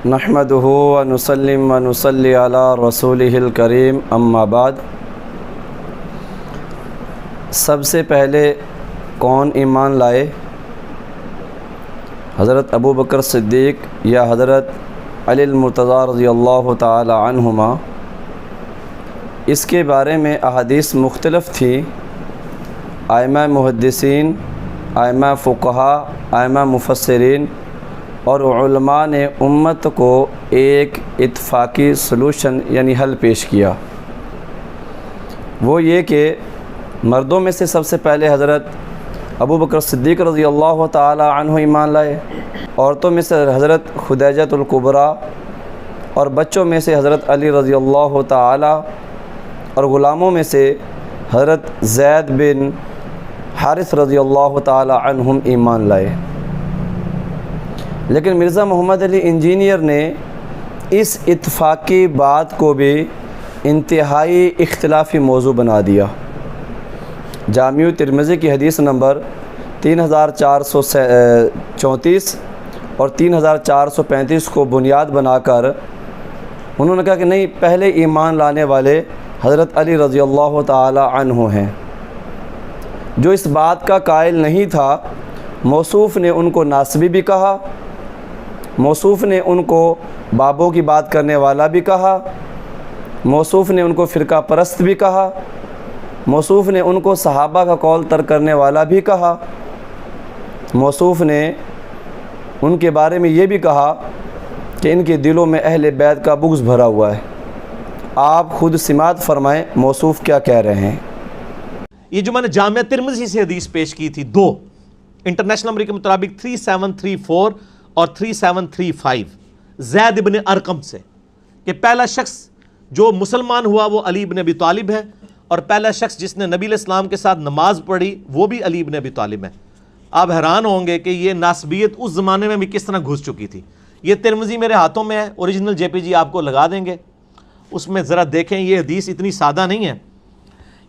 نحمدہ و نسلم و نصلی علی رسولہ الکریم اما بعد۔ سب سے پہلے کون ایمان لائے؟ حضرت ابو بکر صدیق یا حضرت علی المرتضیٰ رضی اللہ تعالی عنہما؟ اس کے بارے میں احادیث مختلف تھی۔ ائمہ محدثین، ائمہ فقہا، ائمہ مفسرین اور علماء نے امت کو ایک اتفاقی سلوشن یعنی حل پیش کیا۔ وہ یہ کہ مردوں میں سے سب سے پہلے حضرت ابو بکر صدیق رضی اللہ تعالی عنہ ایمان لائے، عورتوں میں سے حضرت خدیجۃ الکبریٰ اور بچوں میں سے حضرت علی رضی اللہ تعالی اور غلاموں میں سے حضرت زید بن حارث رضی اللہ تعالی عنہم ایمان لائے۔ لیکن مرزا محمد علی انجینئر نے اس اتفاقی بات کو بھی انتہائی اختلافی موضوع بنا دیا۔ جامع ترمذی کی حدیث نمبر 3434 اور 3435 کو بنیاد بنا کر انہوں نے کہا کہ نہیں، پہلے ایمان لانے والے حضرت علی رضی اللہ تعالی عنہ ہیں۔ جو اس بات کا قائل نہیں تھا، موصوف نے ان کو ناسبی بھی کہا، موصوف نے ان کو بابوں کی بات کرنے والا بھی کہا، موصوف نے ان کو فرقہ پرست بھی کہا، موصوف نے ان کو صحابہ کا قول ترک کرنے والا بھی کہا، موصوف نے ان کے بارے میں یہ بھی کہا کہ ان کے دلوں میں اہل بیت کا بغض بھرا ہوا ہے۔ آپ خود سماعت فرمائیں موصوف کیا کہہ رہے ہیں۔ یہ جو میں نے جامع ترمذی سے حدیث پیش کی تھی، دو انٹرنیشنل نمبر کے مطابق 3734 اور 3735 زید ابن ارقم سے، کہ پہلا شخص جو مسلمان ہوا وہ علی ابن ابی طالب ہے، اور پہلا شخص جس نے نبی علیہ السلام کے ساتھ نماز پڑھی وہ بھی علی ابن ابی طالب ہے۔ آپ حیران ہوں گے کہ یہ ناسبیت اس زمانے میں بھی کس طرح گھس چکی تھی۔ یہ ترمذی میرے ہاتھوں میں ہے، اوریجنل جے پی جی آپ کو لگا دیں گے، اس میں ذرا دیکھیں۔ یہ حدیث اتنی سادہ نہیں ہے۔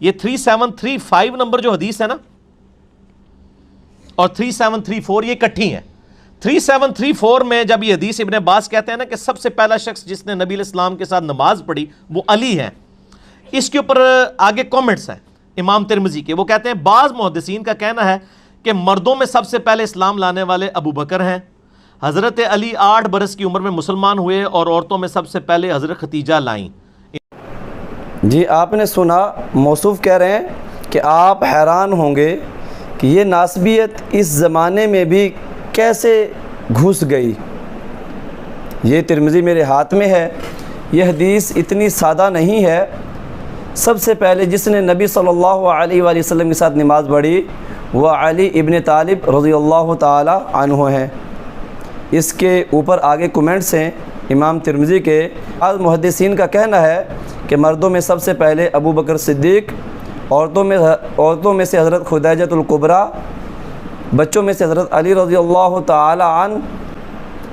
یہ 3735 نمبر جو حدیث ہے نا اور 3734 یہ کٹھی ہیں۔ 3734 میں جب یہ حدیث ابن عباس کہتے ہیں نا کہ سب سے پہلا شخص جس نے نبی علیہ السلام کے ساتھ نماز پڑھی وہ علی ہے، اس کے اوپر آگے کومنٹس ہیں امام ترمذی کے۔ وہ کہتے ہیں بعض محدثین کا کہنا ہے کہ مردوں میں سب سے پہلے اسلام لانے والے ابو بکر ہیں، حضرت علی 8 برس کی عمر میں مسلمان ہوئے، اور عورتوں میں سب سے پہلے حضرت خدیجہ لائیں۔ جی آپ نے سنا، موصوف کہہ رہے ہیں کہ آپ حیران ہوں گے کہ یہ ناسبیت اس زمانے میں بھی کیسے گھس گئی۔ یہ ترمذی میرے ہاتھ میں ہے، یہ حدیث اتنی سادہ نہیں ہے۔ سب سے پہلے جس نے نبی صلی اللہ علیہ وآلہ وسلم کے ساتھ نماز پڑھی وہ علی ابن طالب رضی اللہ تعالی عنہ ہیں۔ اس کے اوپر آگے کومنٹس ہیں امام ترمذی کے۔ بعض محدثین کا کہنا ہے کہ مردوں میں سب سے پہلے ابو بکر صدیق، عورتوں میں سے حضرت خدیجۃ الکبریٰ، بچوں میں سے حضرت علی رضی اللہ تعالی عنہ۔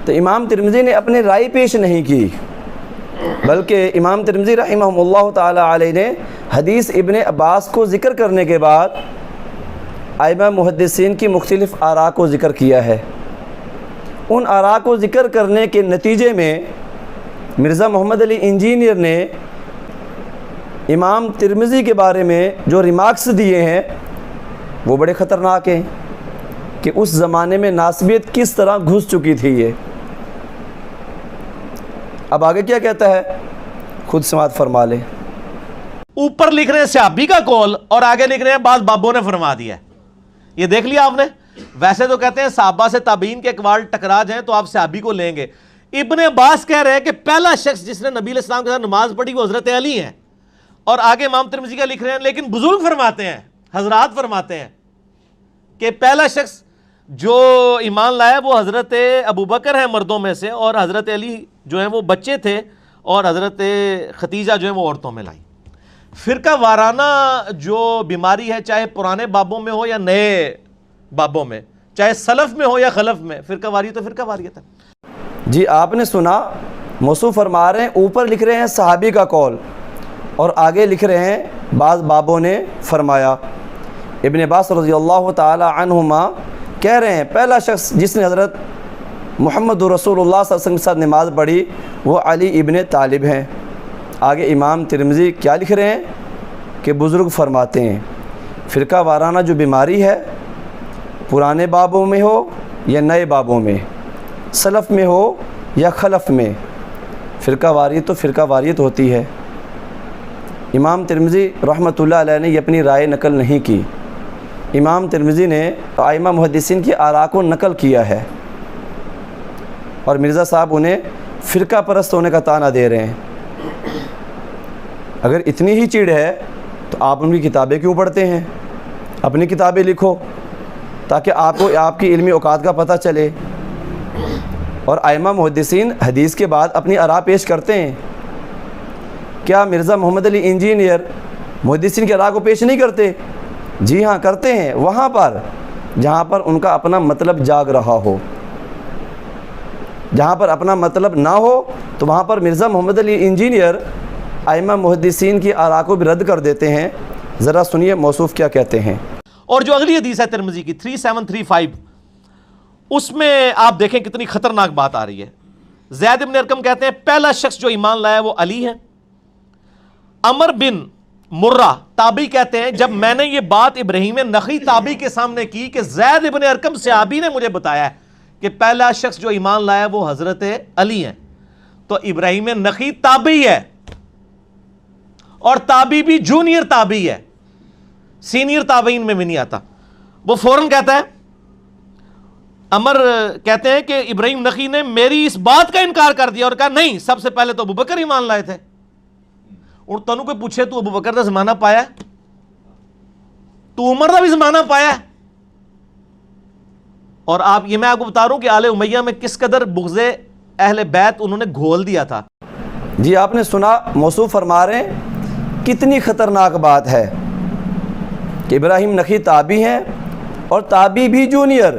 تو امام ترمذی نے اپنی رائے پیش نہیں کی، بلکہ امام ترمذی رحمہ اللہ تعالی علیہ نے حدیث ابن عباس کو ذکر کرنے کے بعد ائمہ محدثین کی مختلف آراء کو ذکر کیا ہے۔ ان آراء کو ذکر کرنے کے نتیجے میں مرزا محمد علی انجینئر نے امام ترمذی کے بارے میں جو ریمارکس دیے ہیں وہ بڑے خطرناک ہیں کہ اس زمانے میں ناسبیت کس طرح گھس چکی تھی۔ یہ اب آگے کیا کہتا ہے خود سماعت فرما لیں۔ اوپر لکھ رہے ہیں صحابی کا قول اور آگے لکھ رہے ہیں بعض بابوں نے فرما دیا ہے۔ یہ دیکھ لیا آپ نے؟ ویسے تو کہتے ہیں صحابہ سے تابعین کے اقوال ٹکرا جائیں تو آپ صحابی کو لیں گے۔ ابن عباس کہہ رہے ہیں کہ پہلا شخص جس نے نبی علیہ السلام کے ساتھ نماز پڑھی وہ حضرت علی ہیں، اور آگے امام ترمذی کا لکھ رہے ہیں لیکن بزرگ فرماتے ہیں، حضرات فرماتے ہیں کہ پہلا شخص جو ایمان لایا وہ حضرت ابو بکر ہیں مردوں میں سے، اور حضرت علی جو ہیں وہ بچے تھے، اور حضرت خدیجہ جو ہیں وہ عورتوں میں لائیں۔ فرقہ وارانہ جو بیماری ہے، چاہے پرانے بابوں میں ہو یا نئے بابوں میں، چاہے سلف میں ہو یا خلف میں، فرقہ واریت تو فرقہ واریت ہے۔ جی آپ نے سنا، موصوف فرما رہے ہیں، اوپر لکھ رہے ہیں صحابی کا قول اور آگے لکھ رہے ہیں بعض بابوں نے فرمایا۔ ابن عباس رضی اللہ تعالی عنہما کہہ رہے ہیں پہلا شخص جس نے حضرت محمد رسول اللہ صلی اللہ علیہ وسلم کے ساتھ نماز پڑھی وہ علی ابن طالب ہیں۔ آگے امام ترمذی کیا لکھ رہے ہیں کہ بزرگ فرماتے ہیں فرقہ وارانہ جو بیماری ہے پرانے بابوں میں ہو یا نئے بابوں میں، سلف میں ہو یا خلف میں، فرقہ واریت تو فرقہ واریت ہوتی ہے۔ امام ترمذی رحمۃ اللہ علیہ نے یہ اپنی رائے نقل نہیں کی، امام ترمذی نے ائمہ محدثین کی آراء کو نقل کیا ہے، اور مرزا صاحب انہیں فرقہ پرست ہونے کا طعنہ دے رہے ہیں۔ اگر اتنی ہی چڑ ہے تو آپ ان کی کتابیں کیوں پڑھتے ہیں؟ اپنی کتابیں لکھو تاکہ آپ کو آپ کی علمی اوقات کا پتہ چلے۔ اور ائمہ محدثین حدیث کے بعد اپنی آراء پیش کرتے ہیں، کیا مرزا محمد علی انجینئر محدثین کی آراء کو پیش نہیں کرتے؟ جی ہاں کرتے ہیں، وہاں پر جہاں پر ان کا اپنا مطلب جاگ رہا ہو، جہاں پر اپنا مطلب نہ ہو تو وہاں پر مرزا محمد علی انجینئر ائمہ محدثین کی آراء کو بھی رد کر دیتے ہیں۔ ذرا سنیے موصوف کیا کہتے ہیں۔ اور جو اگلی حدیث ہے ترمذی کی 3735، اس میں آپ دیکھیں کتنی خطرناک بات آ رہی ہے۔ زید بن ارقم کہتے ہیں پہلا شخص جو ایمان لایا وہ علی ہے۔ عمر بن مرہ تابعی کہتے ہیں جب میں نے یہ بات ابراہیم نخعی تابعی کے سامنے کی کہ زید بن ارقم صحابی نے مجھے بتایا ہے کہ پہلا شخص جو ایمان لایا وہ حضرت علی ہیں، تو ابراہیم نخعی تابعی ہے، اور تابعی بھی جونیئر تابعی ہے، سینئر تابعین میں بھی نہیں آتا۔ وہ فوراً کہتا ہے، عمر کہتے ہیں کہ ابراہیم نخعی نے میری اس بات کا انکار کر دیا اور کہا نہیں، سب سے پہلے تو ابوبکر ایمان لائے تھے۔ اور تنوں کوئی پوچھے تو ابوبکر کا زمانہ پایا ہے؟ تو عمر کا بھی زمانہ پایا ہے؟ اور آپ یہ میں آپ کو بتا رہا ہوں کہ آل امیہ میں کس قدر بغض اہل بیت انہوں نے گھول دیا تھا۔ جی آپ نے سنا، موصوف فرما رہے ہیں کتنی خطرناک بات ہے کہ ابراہیم نخعی تابعی ہیں، اور تابعی بھی جونیئر،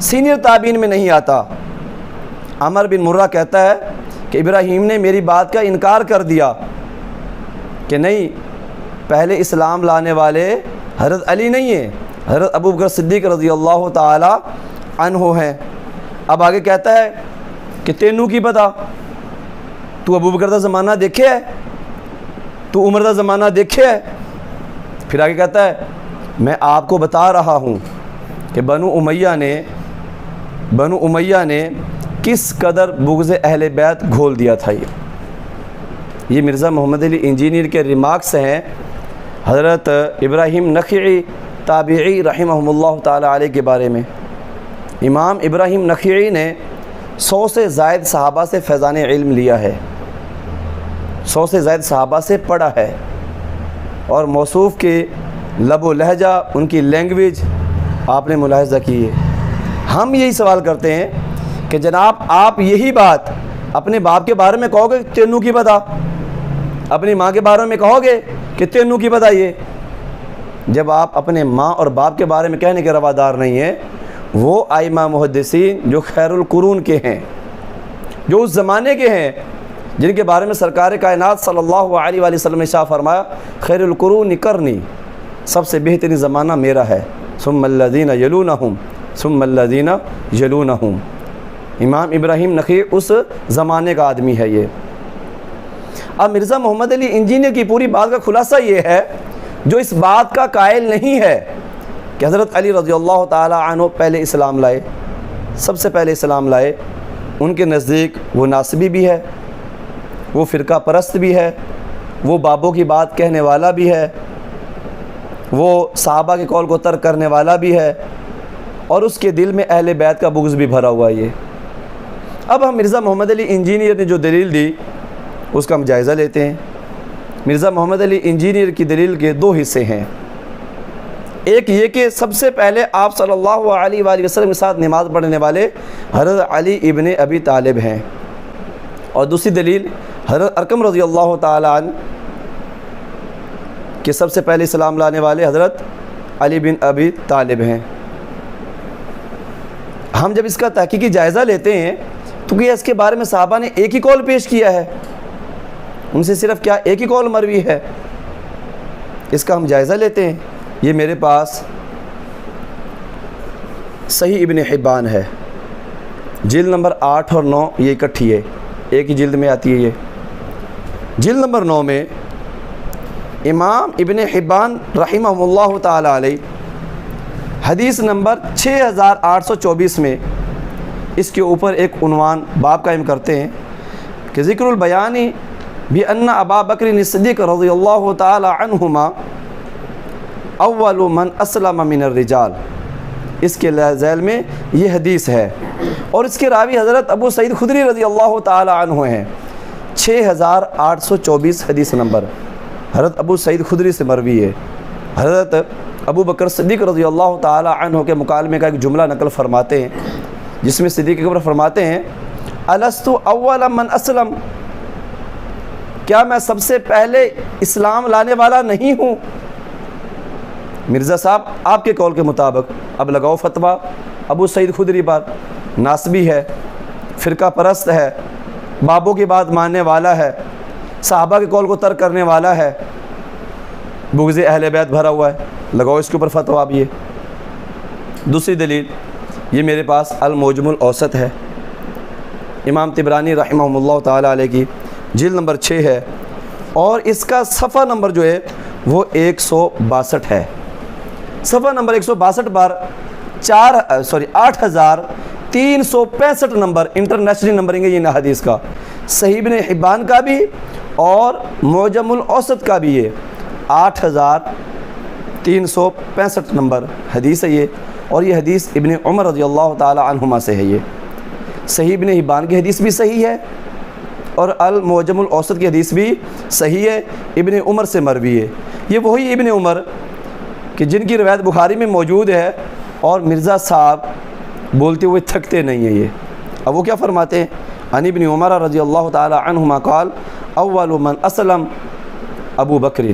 سینئر تابعین میں نہیں آتا۔ عمر بن مرہ کہتا ہے کہ ابراہیم نے میری بات کا انکار کر دیا کہ نہیں، پہلے اسلام لانے والے حضرت علی نہیں ہیں، حضرت ابوبکر صدیق رضی اللہ تعالی عنہ ہیں۔ اب آگے کہتا ہے کہ تینوں کی پتہ، تو ابوبکر کا زمانہ دیکھے ہے، تو عمر کا زمانہ دیکھے ہے؟ پھر آگے کہتا ہے میں آپ کو بتا رہا ہوں کہ بنو امیہ نے کس قدر بغض اہل بیت گھول دیا تھا۔ یہ مرزا محمد علی انجینئر کے ریمارکس ہیں حضرت ابراہیم نخعی تابعی رحمہم اللہ تعالی علیہ کے بارے میں۔ امام ابراہیم نخعی نے 100 سے زائد صحابہ سے فیضان علم لیا ہے، 100 سے زائد صحابہ سے پڑھا ہے، اور موصوف کے لب و لہجہ، ان کی لینگویج آپ نے ملاحظہ کی ہے۔ ہم یہی سوال کرتے ہیں کہ جناب آپ یہی بات اپنے باپ کے بارے میں کہو گے تینوں کی پتہ، اپنی ماں کے بارے میں کہو گے کہ تینوں کی پتہ؟ یہ جب آپ اپنے ماں اور باپ کے بارے میں کہنے کے روادار نہیں ہیں، وہ ائمہ محدثین جو خیر القرون کے ہیں، جو اس زمانے کے ہیں، جن کے بارے میں سرکار کائنات صلی اللہ علیہ وآلہ وسلم نے شاہ فرمایا خیر القرون قرنی، سب سے بہترین زمانہ میرا ہے، ثم الذین یلونہم ثم الذین یلونہم۔ امام ابراہیم نخعی اس زمانے کا آدمی ہے یہ۔ اب مرزا محمد علی انجینئر کی پوری بات کا خلاصہ یہ ہے، جو اس بات کا قائل نہیں ہے کہ حضرت علی رضی اللہ تعالی عنہ پہلے اسلام لائے، سب سے پہلے اسلام لائے، ان کے نزدیک وہ ناسبی بھی ہے، وہ فرقہ پرست بھی ہے، وہ بابوں کی بات کہنے والا بھی ہے، وہ صحابہ کے قول کو ترک کرنے والا بھی ہے، اور اس کے دل میں اہل بیت کا بغض بھی بھرا ہوا ہے یہ۔ اب ہم مرزا محمد علی انجینئر نے جو دلیل دی اس کا ہم جائزہ لیتے ہیں۔ مرزا محمد علی انجینئر کی دلیل کے 2 حصے ہیں۔ ایک یہ کہ سب سے پہلے آپ صلی اللہ علیہ وآلہ وسلم کے ساتھ نماز پڑھنے والے حضرت علی ابن ابی طالب ہیں، اور دوسری دلیل حضرت ارقم رضی اللہ تعالی عنہ کہ سب سے پہلے اسلام لانے والے حضرت علی بن ابی طالب ہیں۔ ہم جب اس کا تحقیقی جائزہ لیتے ہیں تو کیا اس کے بارے میں صحابہ نے ایک ہی قول پیش کیا ہے؟ ان سے صرف کیا ایک ہی قول مروی ہے؟ اس کا ہم جائزہ لیتے ہیں۔ یہ میرے پاس صحیح ابن حبان ہے، جلد نمبر 8 اور 9 یہ اکٹھی ہے، ایک ہی جلد میں آتی ہے یہ۔ جلد نمبر 9 میں امام ابن حبان رحمہ اللہ تعالی علیہ حدیث نمبر 6824 میں اس کے اوپر ایک عنوان باب قائم کرتے ہیں کہ ذکر البیانی بأن ابا بکر الصدیق رضی اللہ تعالی عنہما اول من اسلم من الرجال، اس کے ذیل میں یہ حدیث ہے، اور اس کے راوی حضرت ابو سعید خدری رضی اللہ تعالی عنہ ہیں۔ 6824 حدیث نمبر حضرت ابو سعید خدری سے مروی ہے۔ حضرت ابو بکر صدیق رضی اللہ تعالی عنہ کے مکالمے کا ایک جملہ نقل فرماتے ہیں، جس میں صدیق اکبر فرماتے ہیں الستُ اول من اسلم، کیا میں سب سے پہلے اسلام لانے والا نہیں ہوں؟ مرزا صاحب آپ کے قول کے مطابق اب لگاؤ فتویٰ ابو سعید خدری پر، ناسبی ہے، فرقہ پرست ہے، بابوں کی بات ماننے والا ہے، صحابہ کے قول کو ترک کرنے والا ہے، بغض اہل بیت بھرا ہوا ہے، لگاؤ اس کے اوپر فتویٰ اب یہ۔ دوسری دلیل یہ میرے پاس المعجم الاوسط ہے، امام طبرانی رحمہ اللہ تعالی علیہ کی جلد نمبر 6 ہے، اور اس کا صفحہ نمبر جو ہے وہ 162 ہے۔ صفحہ نمبر 162 پر 8365 نمبر انٹرنیشنل نمبرنگ ہے یہ حدیث کا، صحیح ابن حبان کا بھی اور معجم الاوسط کا بھی ہے، 8365 نمبر حدیث ہے یہ، اور یہ حدیث ابن عمر رضی اللہ تعالی عنہما سے ہے۔ یہ صحیح ابن حبان کی حدیث بھی صحیح ہے اور المعجم الاوسط کی حدیث بھی صحیح ہے، ابن عمر سے مروی ہے۔ یہ وہی ابن عمر کہ جن کی روایت بخاری میں موجود ہے، اور مرزا صاحب بولتے ہوئے تھکتے نہیں ہیں یہ۔ اب وہ کیا فرماتے ہیں؟ عن ابن عمر رضی اللہ تعالی عنہما قال اول من اسلم ابو بکر،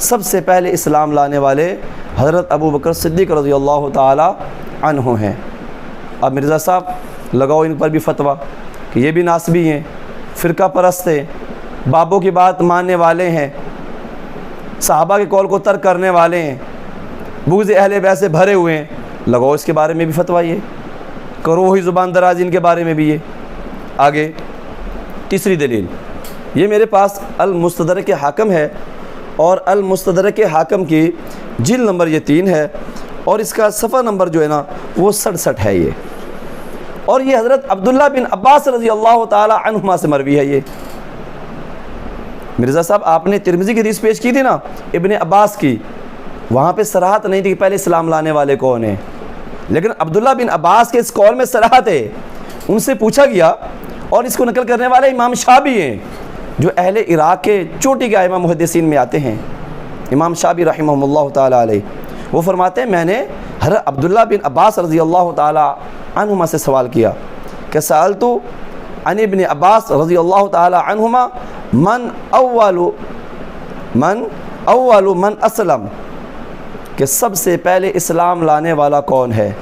سب سے پہلے اسلام لانے والے حضرت ابو بکر صدیق رضی اللہ تعالی عنہ ہیں۔ اب مرزا صاحب لگاؤ ان پر بھی فتویٰ کہ یہ بھی ناسبی ہیں، فرقہ پرست ہیں، بابوں کی بات ماننے والے ہیں، صحابہ کے قول کو ترک کرنے والے ہیں، بغض اہل بیت سے بھرے ہوئے ہیں، لگاؤ اس کے بارے میں بھی فتویٰ یہ، کرو وہی زبان دراز ان کے بارے میں بھی یہ۔ آگے تیسری دلیل یہ میرے پاس المستدرک حاکم ہے، اور المستدرک حاکم کی جلد نمبر یہ 3 ہے، اور اس کا صفحہ نمبر جو ہے نا وہ 67 ہے یہ، اور یہ حضرت عبداللہ بن عباس رضی اللہ تعالی عنہما سے مروی ہے یہ۔ مرزا صاحب آپ نے ترمذی کی حدیث پیش کی تھی نا ابن عباس کی، وہاں پہ صراحت نہیں تھی کہ پہلے اسلام لانے والے کون ہیں، لیکن عبداللہ بن عباس کے اس قول میں صراحت ہے۔ ان سے پوچھا گیا، اور اس کو نقل کرنے والے امام شابی ہیں جو اہل عراق کے چوٹی کے ائمہ محدثین میں آتے ہیں، امام شابی رحمہ اللہ تعالی علیہ۔ وہ فرماتے ہیں میں نے حضرت عبداللہ بن عباس رضی اللہ تعالی عنہما سے سوال کیا کہ سألت عن ابن عباس رضی اللہ تعالی عنہما من اول من اسلم، کہ سب سے پہلے اسلام لانے والا کون ہے؟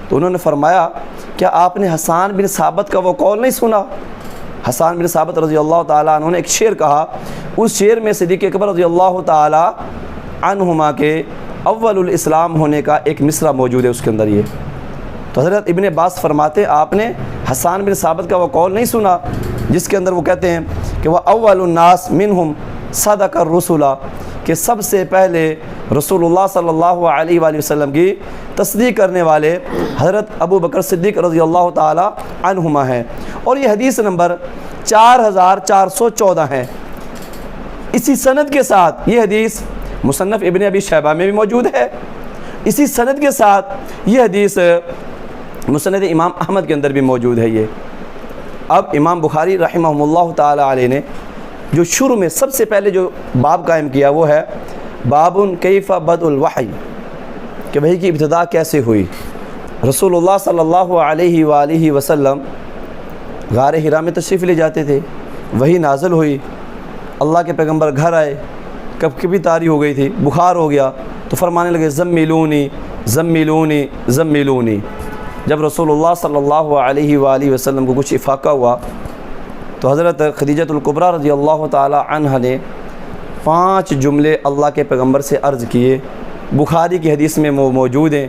تو انہوں نے فرمایا کیا آپ نے حسان بن ثابت کا وہ قول نہیں سنا؟ حسان بن ثابت رضی اللہ تعالیٰ عنہ نے ایک شعر کہا، اس شعر میں صدیق اکبر رضی اللہ تعالیٰ عنہما کے اول الاسلام ہونے کا ایک مصرع موجود ہے اس کے اندر یہ۔ تو حضرت ابن عباس فرماتے آپ نے حسان بن ثابت کا وہ قول نہیں سنا جس کے اندر وہ کہتے ہیں کہ وہ اول الناس منہم صدق الرسول، کہ سب سے پہلے رسول اللہ صلی اللہ علیہ وآلہ وسلم کی تصدیق کرنے والے حضرت ابو بکر صدیق رضی اللہ تعالی عنہما ہیں، اور یہ حدیث نمبر 4414 ہے۔ اسی سند کے ساتھ یہ حدیث مصنف ابن ابی شیبہ میں بھی موجود ہے، اسی سند کے ساتھ یہ حدیث مسند امام احمد کے اندر بھی موجود ہے یہ۔ اب امام بخاری رحمہ اللہ تعالی علیہ نے جو شروع میں سب سے پہلے جو باب قائم کیا وہ ہے باب کیف بدء الوحی، کہ وحی کی ابتدا کیسے ہوئی۔ رسول اللہ صلی اللہ علیہ وآلہ وسلم غار حرا میں تشریف لے جاتے تھے، وحی نازل ہوئی، اللہ کے پیغمبر گھر آئے، کبھی طاری ہو گئی تھی، بخار ہو گیا تو فرمانے لگے زمیلونی زمیلونی زمیلونی۔ جب رسول اللہ صلی اللہ علیہ وآلہ وسلم کو کچھ افاقہ ہوا تو حضرت خدیجۃ الکبریٰ رضی اللہ تعالی عنہ نے 5 جملے اللہ کے پیغمبر سے عرض کیے۔ بخاری کی حدیث میں وہ موجود ہیں،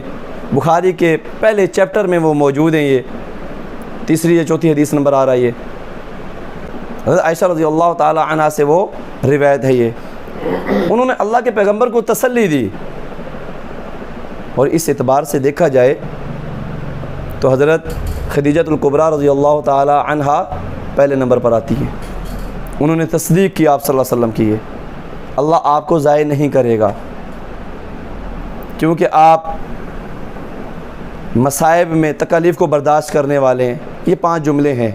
بخاری کے پہلے چیپٹر میں وہ موجود ہیں۔ یہ تیسری یا چوتھی حدیث نمبر آ رہا ہے یہ، حضرت عائشہ رضی اللہ تعالی عنہ سے وہ روایت ہے یہ، انہوں نے اللہ کے پیغمبر کو تسلی دی۔ اور اس اعتبار سے دیکھا جائے تو حضرت خدیجہ الکبریٰ رضی اللہ تعالی عنہا پہلے نمبر پر آتی ہے، انہوں نے تصدیق کی آپ صلی اللہ علیہ وسلم کی، اللہ آپ کو ضائع نہیں کرے گا، کیونکہ آپ مصائب میں تکالیف کو برداشت کرنے والے ہیں۔ یہ 5 جملے ہیں،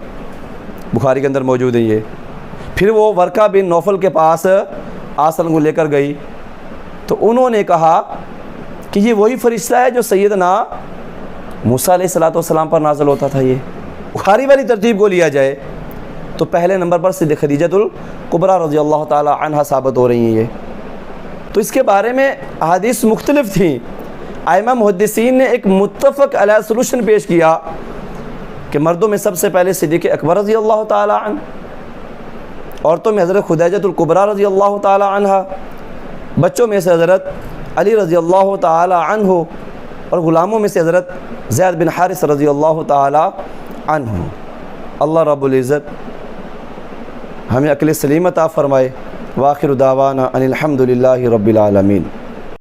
بخاری کے اندر موجود ہیں یہ۔ پھر وہ ورقہ بن نوفل کے پاس آسن کو لے کر گئی تو انہوں نے کہا کہ یہ وہی فرشتہ ہے جو سیدنا موسیٰ علیہ السلام پر نازل ہوتا تھا۔ یہ بخاری والی ترتیب کو لیا جائے تو پہلے نمبر پر صدیقہ خدیجہ الکبریٰ رضی اللہ تعالی عنہا ثابت ہو رہی ہیں یہ۔ تو اس کے بارے میں احادیث مختلف تھیں، ائمہ محدثین نے ایک متفق علیہ سلوشن پیش کیا کہ مردوں میں سب سے پہلے صدیق اکبر رضی اللہ تعالی عنہ، عورتوں میں حضرت خدیجہ الکبریٰ رضی اللہ تعالی عنہ، بچوں میں سے حضرت علی رضی اللہ تعالی عنہ، اور غلاموں میں سے حضرت زید بن حارث رضی اللہ تعالی عنہ۔ اللہ رب العزت ہمیں عقل سلیم عطا فرمائے۔ وآخر دعوانا ان الحمد للہ رب العالمین۔